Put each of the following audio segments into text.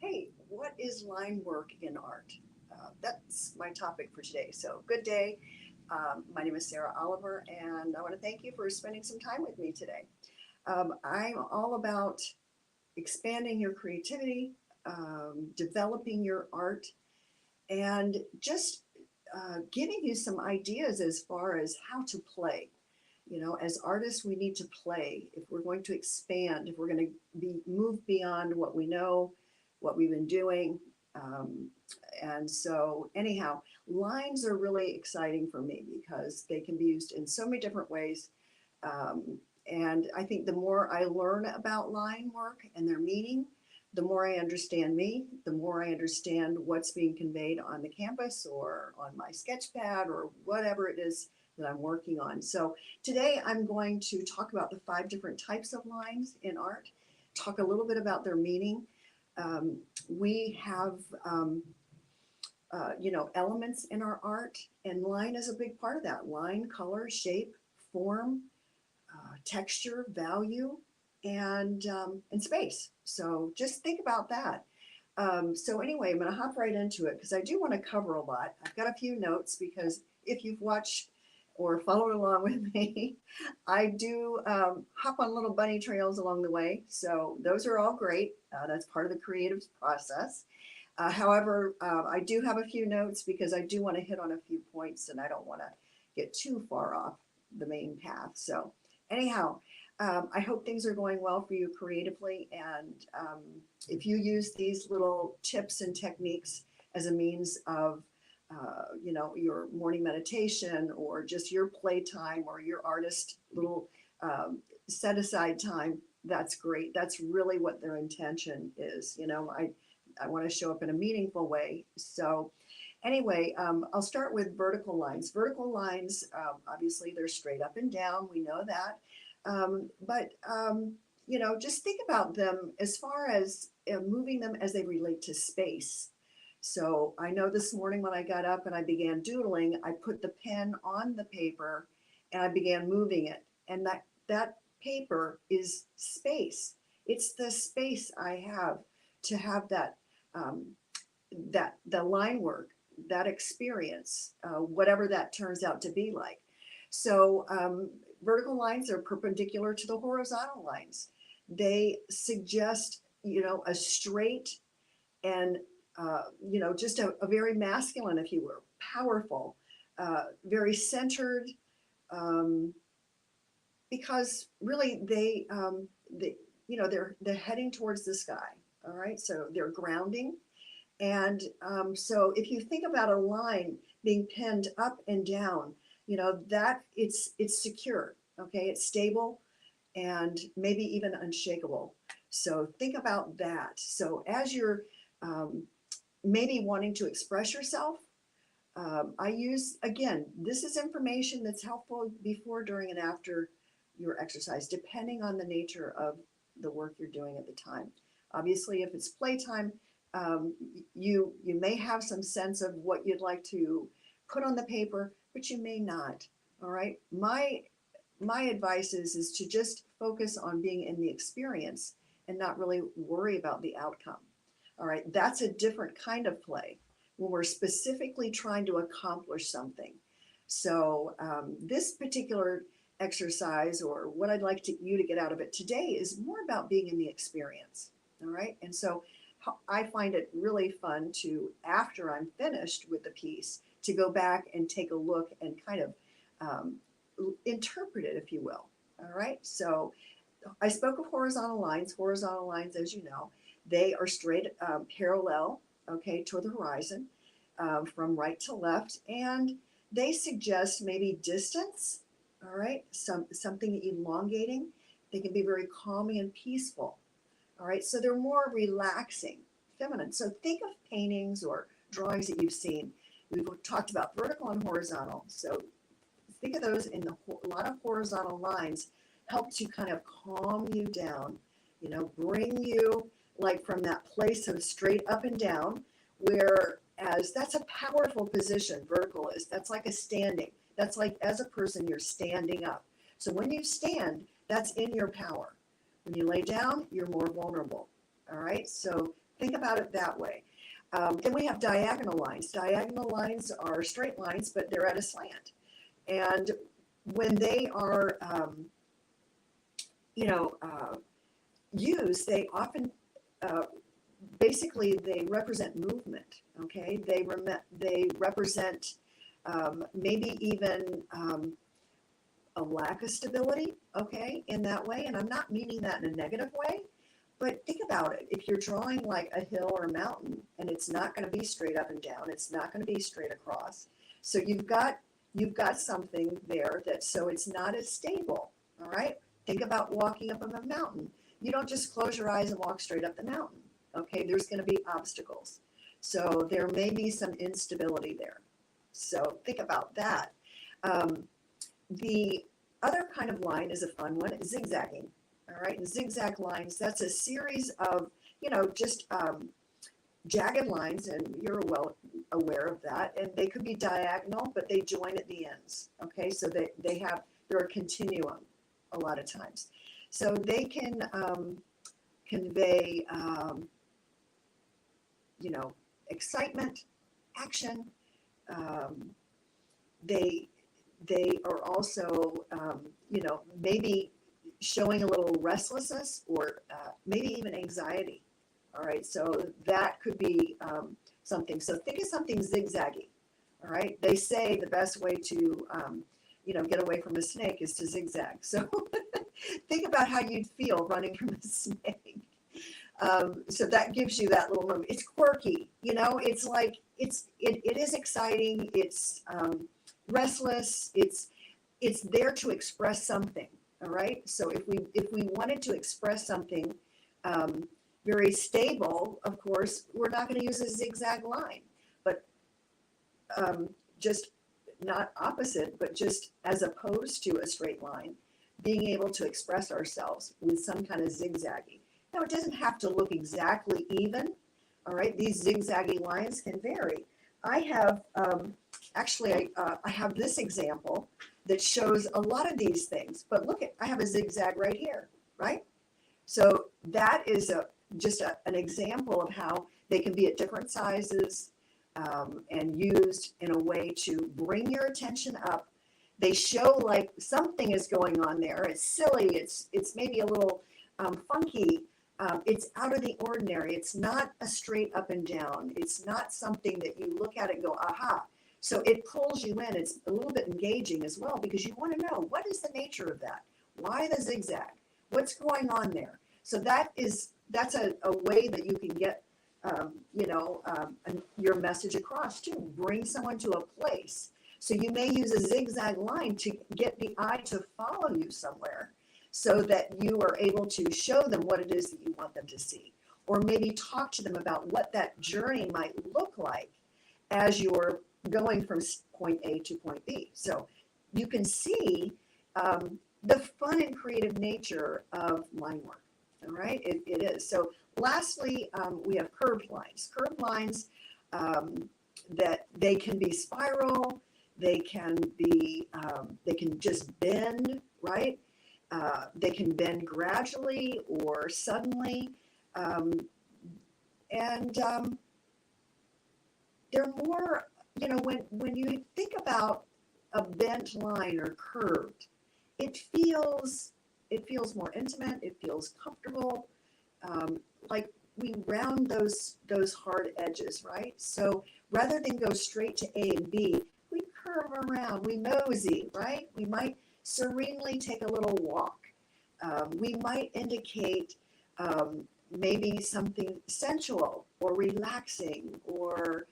Hey, what is line work in art? That's my topic for today. So, good day. My name is Sarah Oliver, and I want to thank you for spending some time with me today. I'm all about expanding your creativity, developing your art, and just giving you some ideas as far as how to play. As artists, we need to play if we're going to expand, if we're going to be move beyond what we know, what we've been doing. Um, and so, anyhow, lines are really exciting for me because they can be used in so many different ways. Um, and I think the more I learn about line work and their meaning, the more I understand me, the more I understand what's being conveyed on the canvas or on my sketch pad or whatever it is that I'm working on. So today I'm going to talk about the 5 different types of lines in art, talk a little bit about their meaning. We have elements in our art, and line is a big part of that. Line, color, shape, form, texture, value, and space. So just think about that. So anyway, I'm going to hop right into it because I do want to cover a lot. I've got a few notes because if you've watched or followed along with me, I do hop on little bunny trails along the way. So those are all great. That's part of the creative process. However, I do have a few notes because I do want to hit on a few points and I don't want to get too far off the main path. So, anyhow, I hope things are going well for you creatively. And if you use these little tips and techniques as a means of, your morning meditation or just your playtime or your artist little um, set aside time, that's great. That's really what their intention is. I want to show up in a meaningful way. So, anyway, I'll start with vertical lines. Vertical lines, obviously, they're straight up and down. We know that. But just think about them as far as moving them as they relate to space. So, I know this morning when I got up and I began doodling, I put the pen on the paper and I began moving it. And that paper is space. It's the space I have to have um, that the line work, that experience, whatever that turns out to be like. So vertical lines are perpendicular to the horizontal lines. They suggest, a straight and, just a very masculine, if you will, powerful, very centered, um, because really they're heading towards the sky. All right, so they're grounding. And so if you think about a line being pinned up and down, that it's secure, okay? It's stable and maybe even unshakable. So think about that. So as you're um, maybe wanting to express yourself, I use, again, this is information that's helpful before, during, and after your exercise, depending on the nature of the work you're doing at the time. Obviously, if it's playtime, you may have some sense of what you'd like to put on the paper, but you may not. All right. My advice is to just focus on being in the experience and not really worry about the outcome. All right. That's a different kind of play when we're specifically trying to accomplish something. So this particular exercise, or what I'd like you to get out of it today, is more about being in the experience. All right. And so I find it really fun to, after I'm finished with the piece, to go back and take a look and kind of um, interpret it, if you will. All right. So I spoke of horizontal lines. Horizontal lines, as you know, they are straight parallel, okay, to the horizon, from right to left, and they suggest maybe distance. All right, something elongating. They can be very calming and peaceful. All right, so they're more relaxing, feminine. So think of paintings or drawings that you've seen. We've talked about vertical and horizontal. So think of those in a lot of horizontal lines help to kind of calm you down, bring you like from that place of straight up and down, whereas that's a powerful position, vertical is. That's like a standing. That's like as a person, you're standing up. So when you stand, that's in your power. When you lay down, you're more vulnerable. All right. So think about it that way. Then we have diagonal lines. Diagonal lines are straight lines, but they're at a slant. And when they are, used, they often, basically, they represent movement. Okay, they represent maybe even a lack of stability. Okay, in that way, and I'm not meaning that in a negative way. But think about it. If you're drawing like a hill or a mountain, and it's not going to be straight up and down, it's not going to be straight across. So you've got something there that, so it's not as stable. All right. Think about walking up a mountain. You don't just close your eyes and walk straight up the mountain. Okay. There's going to be obstacles. So there may be some instability there. So think about that. The other kind of line is a fun one, zigzagging. All right, and zigzag lines, that's a series of, just jagged lines, and you're well aware of that. And they could be diagonal, but they join at the ends. Okay, so they're a continuum a lot of times. So they can convey, excitement, action. They are also, maybe showing a little restlessness or maybe even anxiety. All right, so that could be something. So think of something zigzaggy. All right, they say the best way to, get away from a snake is to zigzag. So think about how you'd feel running from a snake. So that gives you that little moment. It's quirky, it's like, it is exciting. It's restless. It's there to express something. All right. So if we wanted to express something very stable, of course, we're not going to use a zigzag line, but just not opposite, but just as opposed to a straight line, being able to express ourselves with some kind of zigzagging. Now, it doesn't have to look exactly even. All right. These zigzaggy lines can vary. I have I have this example that shows a lot of these things, but look I have a zigzag right here, right? So that is an example of how they can be at different sizes and used in a way to bring your attention up. They show like something is going on there. It's silly. It's maybe a little funky. It's out of the ordinary. It's not a straight up and down. It's not something that you look at and go, aha. So it pulls you in. It's a little bit engaging as well because you want to know, what is the nature of that? Why the zigzag? What's going on there? So that's a way that you can get, your message across too. Bring someone to a place. So you may use a zigzag line to get the eye to follow you somewhere so that you are able to show them what it is that you want them to see. Or maybe talk to them about what that journey might look like as you're going from point A to point B. So you can see the fun and creative nature of line work. All right, it is. So lastly, we have curved lines. Curved lines that they can be spiral, they can just bend, right? They can bend gradually or suddenly, and they're more, when you think about a bent line or curved, it feels more intimate. It feels comfortable. Like we round those hard edges, right? So rather than go straight to A and B, we curve around. We mosey, right? We might serenely take a little walk. We might indicate maybe something sensual or relaxing or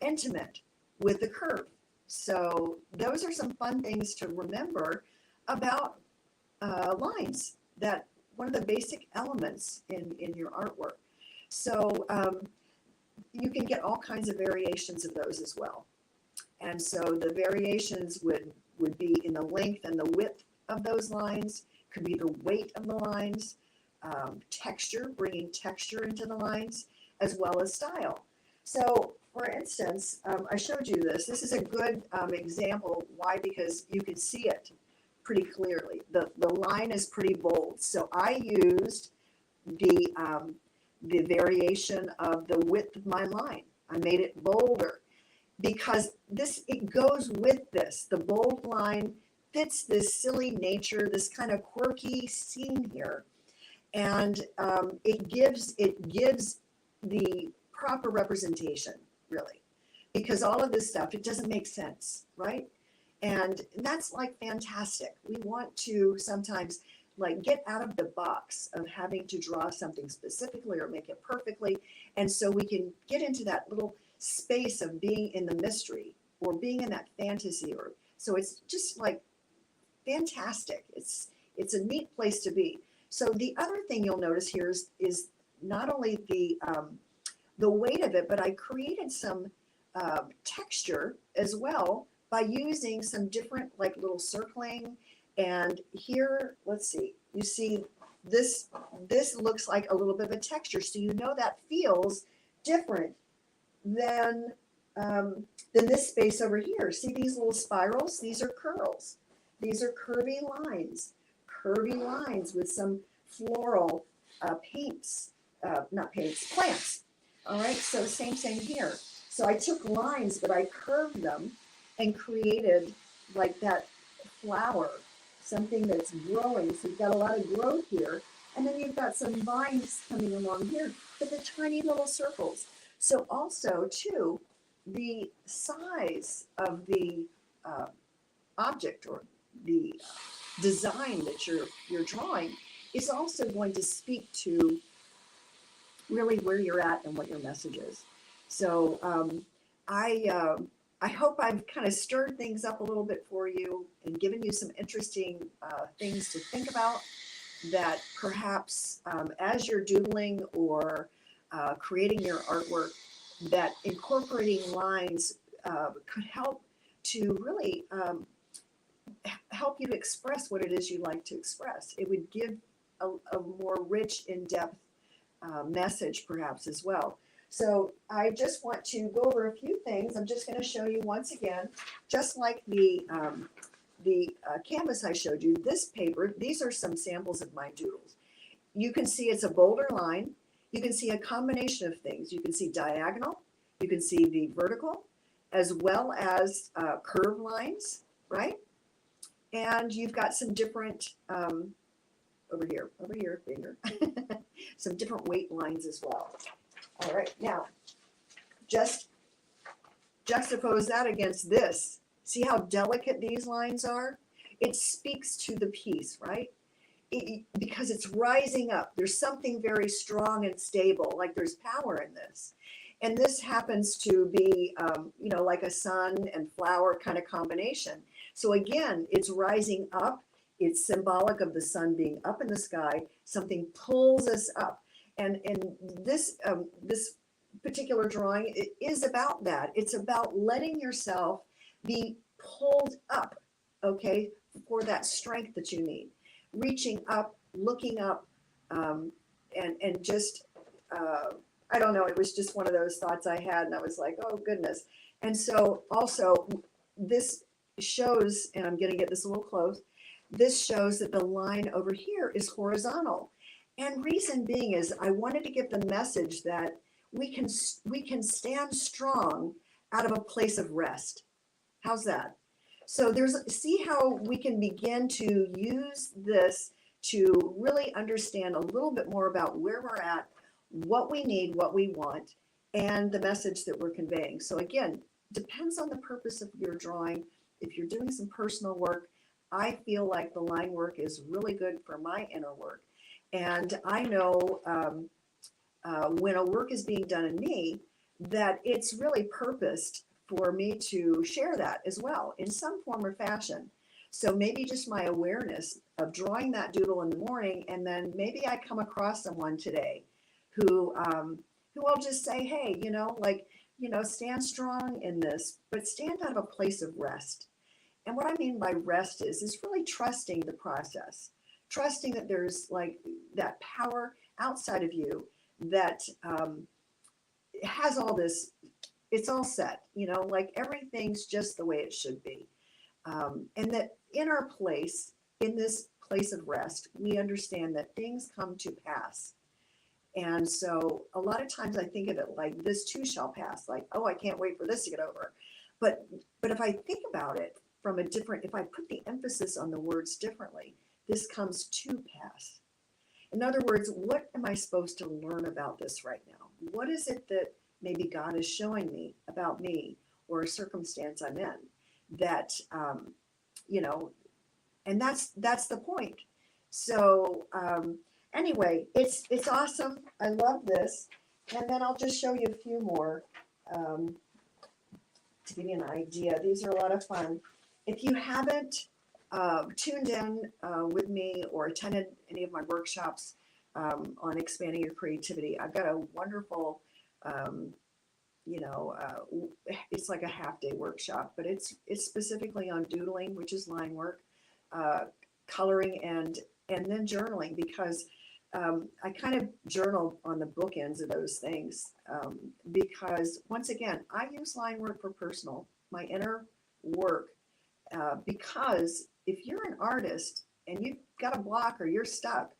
intimate with the curve. So those are some fun things to remember about lines, that one of the basic elements in your artwork. So you can get all kinds of variations of those as well. And so the variations would be in the length and the width of those lines, could be the weight of the lines, texture, bringing texture into the lines, as well as style. So for instance, I showed you this. This is a good example. Why? Because you can see it pretty clearly. The line is pretty bold. So I used the the variation of the width of my line. I made it bolder because it goes with this. The bold line fits this silly nature, this kind of quirky scene here. And it gives the proper representation, really, because all of this stuff, it doesn't make sense, right? And that's like fantastic. We want to sometimes like get out of the box of having to draw something specifically or make it perfectly. And so we can get into that little space of being in the mystery or being in that fantasy. Or so it's just like fantastic. It's a neat place to be. So the other thing you'll notice here is not only the weight of it, but I created some texture as well by using some different like little circling. And here, let's see, you see this looks like a little bit of a texture. So you know that feels different than this space over here. See these little spirals? These are curls. These are curvy lines with some floral plants. All right, so same here. So I took lines, but I curved them and created like that flower, something that's growing. So you've got a lot of growth here. And then you've got some vines coming along here, but the tiny little circles. So also, too, the size of the object or the design that you're drawing is also going to speak to really where you're at and what your message is. So I hope I've kind of stirred things up a little bit for you and given you some interesting things to think about that perhaps as you're doodling or creating your artwork, that incorporating lines could help to really help you to express what it is you like to express. It would give a more rich, in-depth message perhaps as well. So I just want to go over a few things. I'm just going to show you once again, just like the canvas I showed you, this paper, these are some samples of my doodles. You can see it's a bolder line. You can see a combination of things. You can see diagonal, you can see the vertical, as well as curved lines, right? And you've got some different, over here, finger, some different weight lines as well. All right, now, just juxtapose that against this. See how delicate these lines are? It speaks to the piece, right? Because it's rising up. There's something very strong and stable, like there's power in this. And this happens to be, like a sun and flower kind of combination. So again, it's rising up. It's symbolic of the sun being up in the sky. Something pulls us up. And this particular drawing is about that. It's about letting yourself be pulled up, okay, for that strength that you need. Reaching up, looking up, and just, I don't know, it was just one of those thoughts I had, and I was like, oh, goodness. And so also, this shows, and I'm going to get this a little close, this shows that the line over here is horizontal. And reason being is I wanted to give the message that we can stand strong out of a place of rest. How's that? So see how we can begin to use this to really understand a little bit more about where we're at, what we need, what we want, and the message that we're conveying. So again, depends on the purpose of your drawing. If you're doing some personal work, I feel like the line work is really good for my inner work. And I know when a work is being done in me, that it's really purposed for me to share that as well in some form or fashion. So maybe just my awareness of drawing that doodle in the morning, and then maybe I come across someone today who I'll just say, hey, stand strong in this, but stand out of a place of rest. And what I mean by rest is really trusting the process, trusting that there's like that power outside of you that has all this, it's all set, like everything's just the way it should be. And that in our place, in this place of rest, we understand that things come to pass. And so a lot of times I think of it like this too shall pass, like, oh, I can't wait for this to get over. But if I think about it from a different, if I put the emphasis on the words differently, this comes to pass. In other words, what am I supposed to learn about this right now? What is it that maybe God is showing me about me or a circumstance I'm in that, you know, and that's the point. So anyway, it's awesome. I love this. And then I'll just show you a few more um, to give you an idea. These are a lot of fun. If you haven't tuned in with me or attended any of my workshops on expanding your creativity, I've got a wonderful, you know, it's like a half-day workshop, but it's specifically on doodling, which is line work, coloring, and then journaling, because I kind of journal on the bookends of those things, because once again, I use line work for personal, my inner work, because if you're an artist and you've got a block or you're stuck,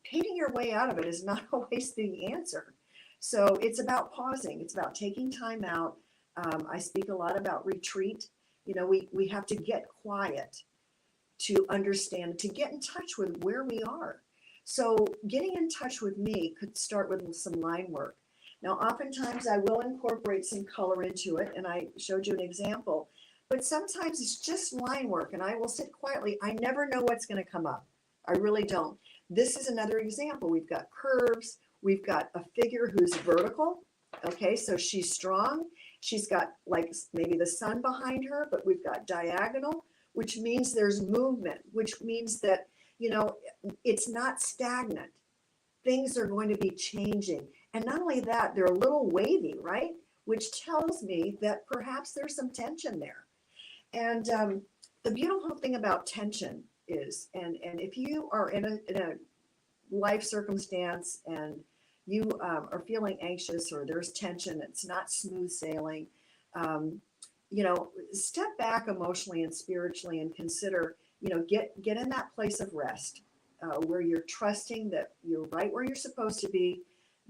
painting your way out of it is not always the answer. So it's about pausing. It's about taking time out. I speak a lot about retreat. You know, we have to get quiet to understand, to get in touch with where we are. So getting in touch with me could start with some line work. Now, oftentimes I will incorporate some color into it, and I showed you an example, but sometimes it's just line work, and I will sit quietly. I never know what's going to come up. I really don't. This is another example. We've got curves. We've got a figure who's vertical. Okay, so she's strong. She's got like maybe the sun behind her, but we've got diagonal, which means there's movement, which means that, you know, it's not stagnant. Things are going to be changing. And not only that, they're a little wavy, right? Which tells me that perhaps there's some tension there. And the beautiful thing about tension is, and if you are in a life circumstance and you are feeling anxious or there's tension, it's not smooth sailing, you know, step back emotionally and spiritually and consider, you know, get in that place of rest where you're trusting that you're right where you're supposed to be,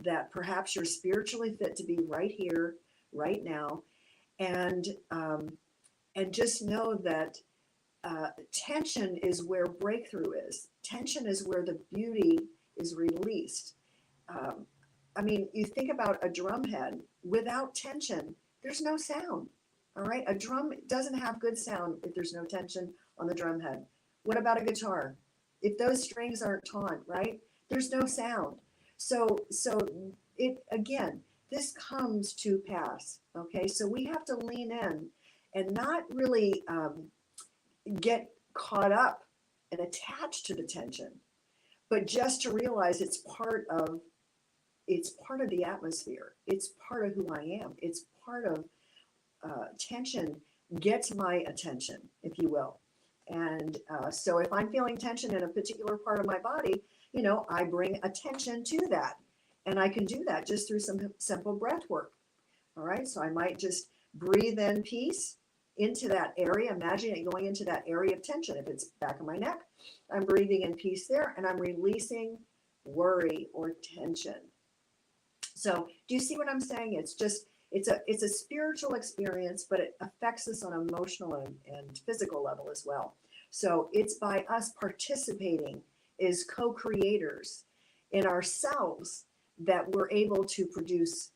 that perhaps you're spiritually fit to be right here, right now, and just know that tension is where breakthrough is. Tension is where the beauty is released. I mean, you think about a drum head. Without tension, there's no sound. All right, a drum doesn't have good sound if there's no tension on the drum head. What about a guitar? If those strings aren't taut, right, there's no sound. So it again, this comes to pass. Okay, so we have to lean in and not really get caught up and attached to the tension, but just to realize it's part of the atmosphere. It's part of who I am. It's part of tension gets my attention, if you will. And so if I'm feeling tension in a particular part of my body, you know, I bring attention to that. And I can do that just through some simple breath work. All right, so I might just breathe in peace into that area. Imagine it going into that area of tension. If it's back of my neck, I'm breathing in peace there, and I'm releasing worry or tension. So do you see what I'm saying? It's just, it's a spiritual experience, but it affects us on an emotional and physical level as well. So it's by us participating as co-creators in ourselves that we're able to produce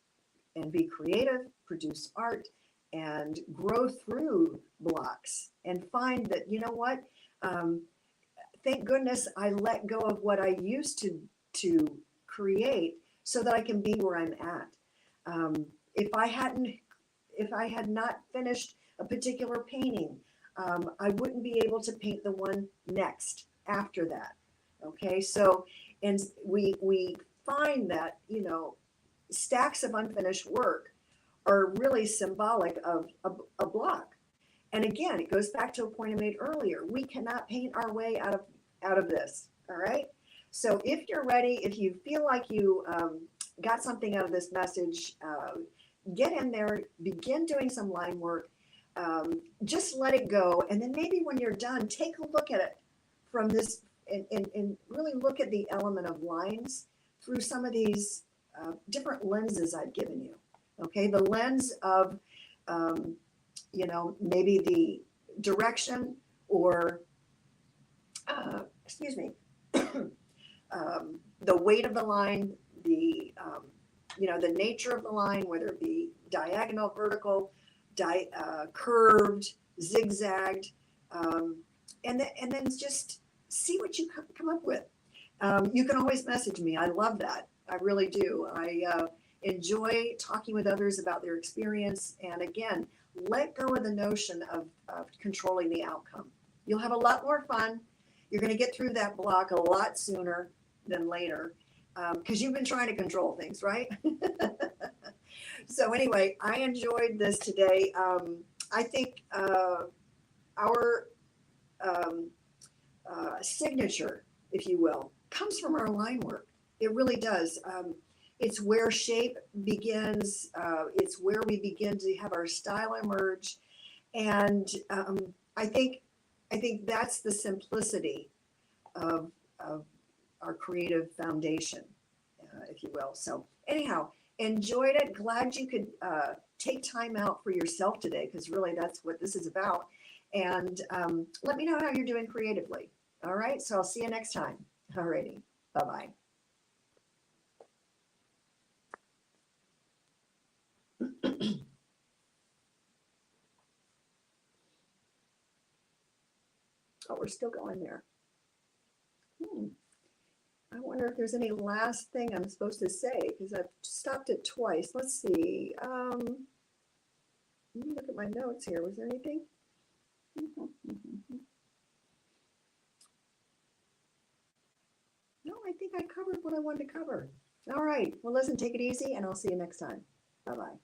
and be creative, produce art, and grow through blocks and find that, you know what, thank goodness I let go of what I used to create so that I can be where I'm at. If I had not finished a particular painting, I wouldn't be able to paint the one next after that. Okay, so, and we find that, you know, stacks of unfinished work are really symbolic of a block. And again, it goes back to a point I made earlier. We cannot paint our way out of this. All right. So if you're ready, if you feel like you got something out of this message, get in there, begin doing some line work, just let it go. And then maybe when you're done, take a look at it from this and really look at the element of lines through some of these different lenses I've given you. Okay, the lens of, maybe the direction or, excuse me, the weight of the line, the nature of the line, whether it be diagonal, vertical, curved, zigzagged, and then just see what you come up with. You can always message me. I love that. I really do. I enjoy talking with others about their experience. And again, let go of the notion of controlling the outcome. You'll have a lot more fun. You're going to get through that block a lot sooner than later because you've been trying to control things, right? So anyway, I enjoyed this today. I think our signature, if you will, comes from our line work. It really does. It's where shape begins. It's where we begin to have our style emerge. And I think that's the simplicity of our creative foundation, if you will. So anyhow, enjoyed it. Glad you could take time out for yourself today, because really that's what this is about. And let me know how you're doing creatively. All right. So I'll see you next time. All righty. Bye-bye. Oh, we're still going there. I wonder if there's any last thing I'm supposed to say, because I've stopped it twice. Let's see. Let me look at my notes here. Was there anything? No, I think I covered what I wanted to cover. All right. Well, listen, take it easy, and I'll see you next time. Bye-bye.